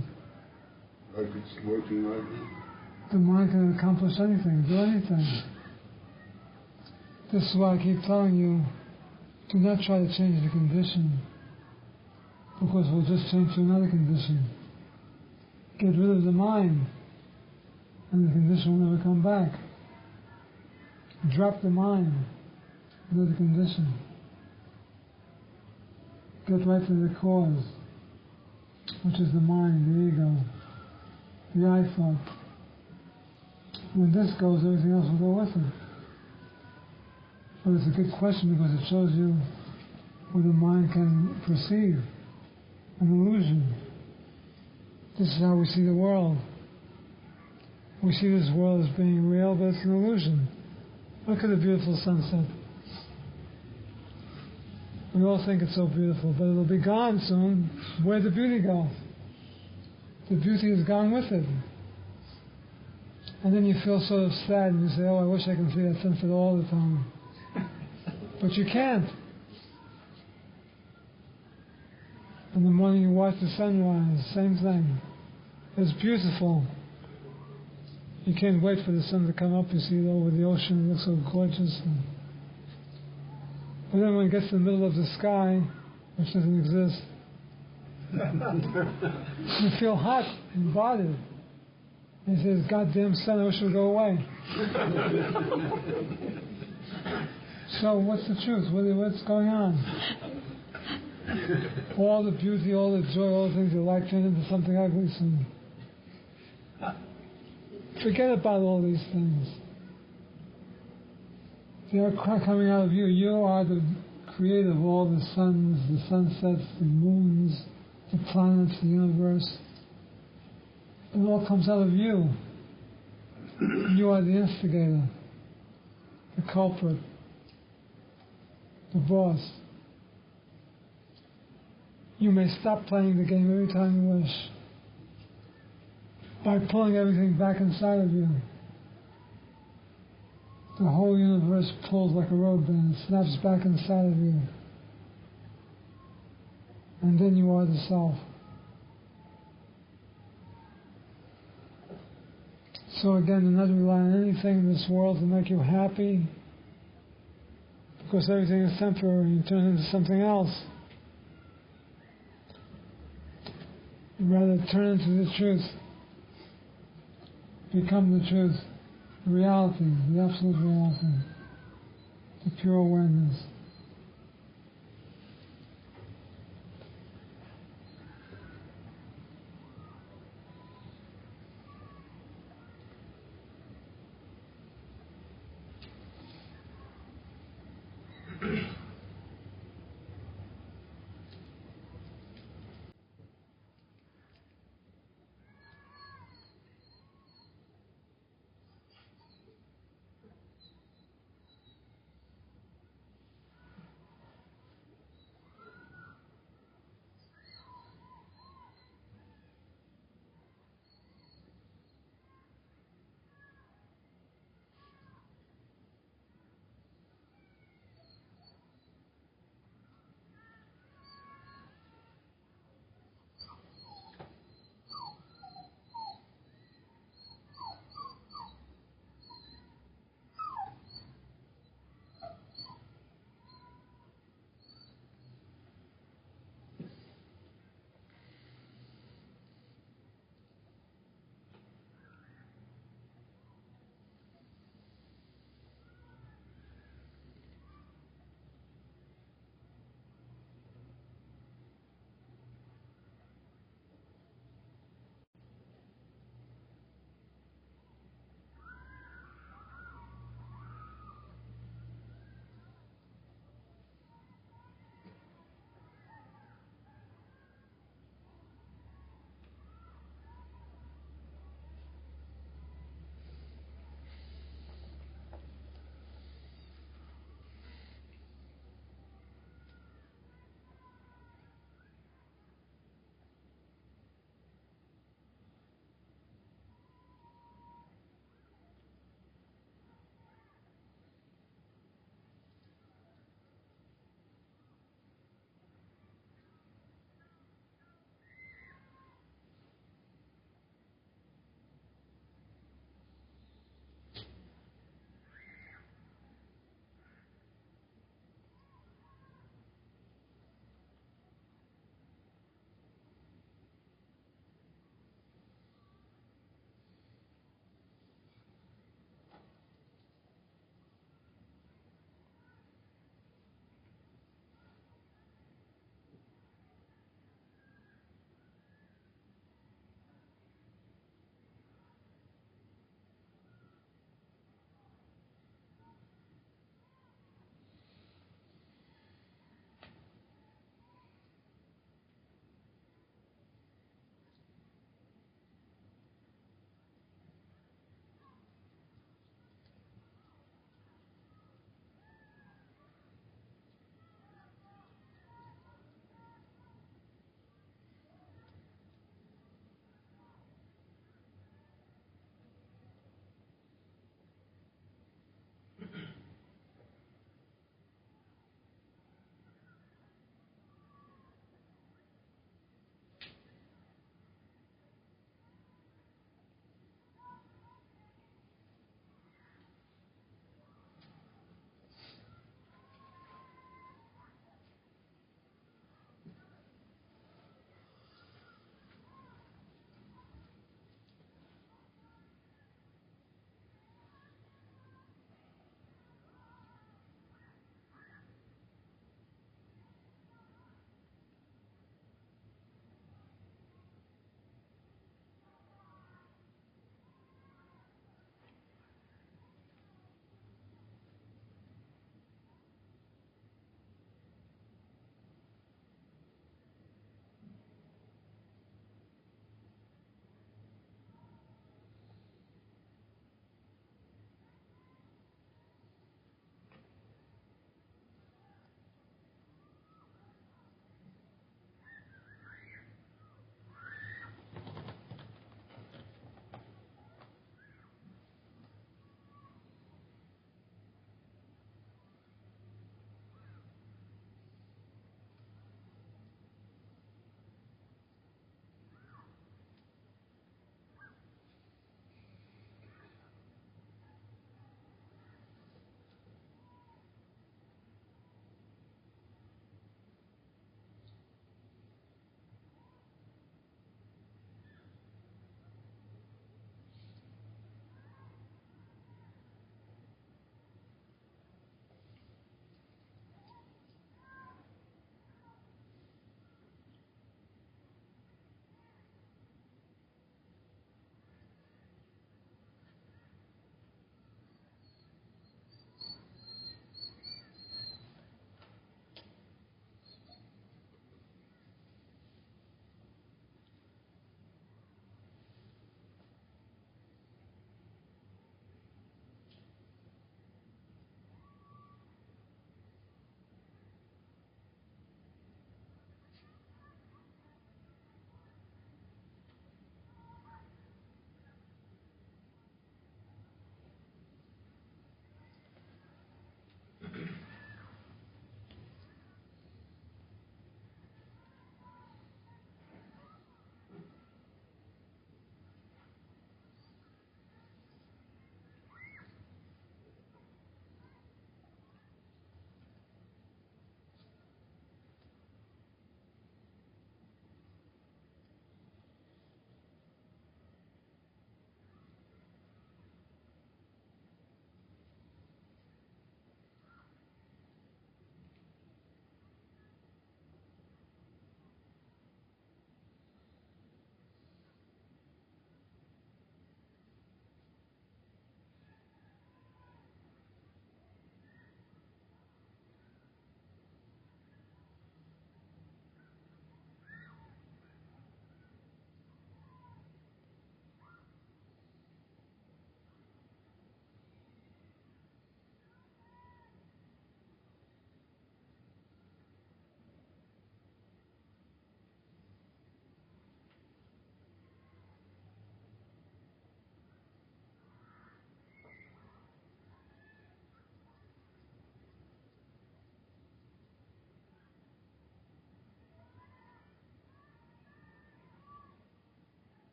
Like it's working like that? The mind can accomplish anything, do anything. This is why I keep telling you, do not try to change the condition, because we'll just change to another condition. Get rid of the mind, and the condition will never come back. Drop the mind, another condition. Get right to the cause, which is the mind, the ego, the I thought. When this goes, everything else will go with it. But it's a good question because it shows you what the mind can perceive, an illusion. This is how we see the world. We see this world as being real, but it's an illusion. Look at the beautiful sunset. We all think it's so beautiful, but it'll be gone soon. Where'd the beauty go? The beauty is gone with it. And then you feel sort of sad and you say, oh, I wish I could see that sunset all the time. But you can't. In the morning you watch the sunrise, same thing. It's beautiful. You can't wait for the sun to come up. You see it over the ocean, it looks so gorgeous. But then when it gets to the middle of the sky, which doesn't exist. You feel hot and bothered. He says, "Goddamn sun, I wish it would go away." So what's the truth? What's going on? All the beauty, all the joy, all the things you like turn into something ugly soon. Forget about all these things. They are coming out of you. You are the creator of all the suns, the sunsets, the moons, the planets, the universe. It all comes out of you. You are the instigator, the culprit, the boss. You may stop playing the game every time you wish by pulling everything back inside of you. The whole universe pulls like a rubber band, snaps back inside of you. And then you are the self. So again, do not rely on anything in this world to make you happy, because everything is temporary. You turn into something else. Rather turn into the truth. Become the truth. The reality, the absolute reality. The pure awareness.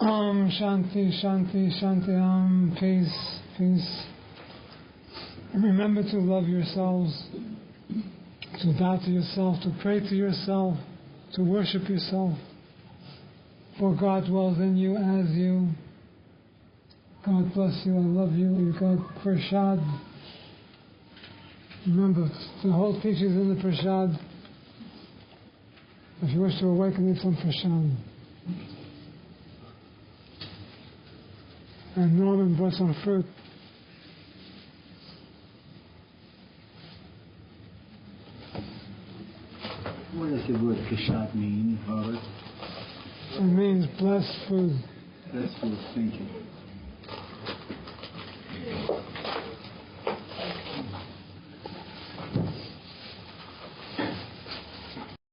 Om Shanti, Shanti, Shanti, Om, peace, peace. And remember to love yourselves, to bow to yourself, to pray to yourself, to worship yourself. For God dwells in you as you. God bless you, I love you. You got Prasad. Remember, the whole teaching is in the Prasad. If you wish to awaken, it's on Prasad. And Norman brought some fruit. What does the word Prasad mean, Robert? It means blessed food. That's what I was thinking.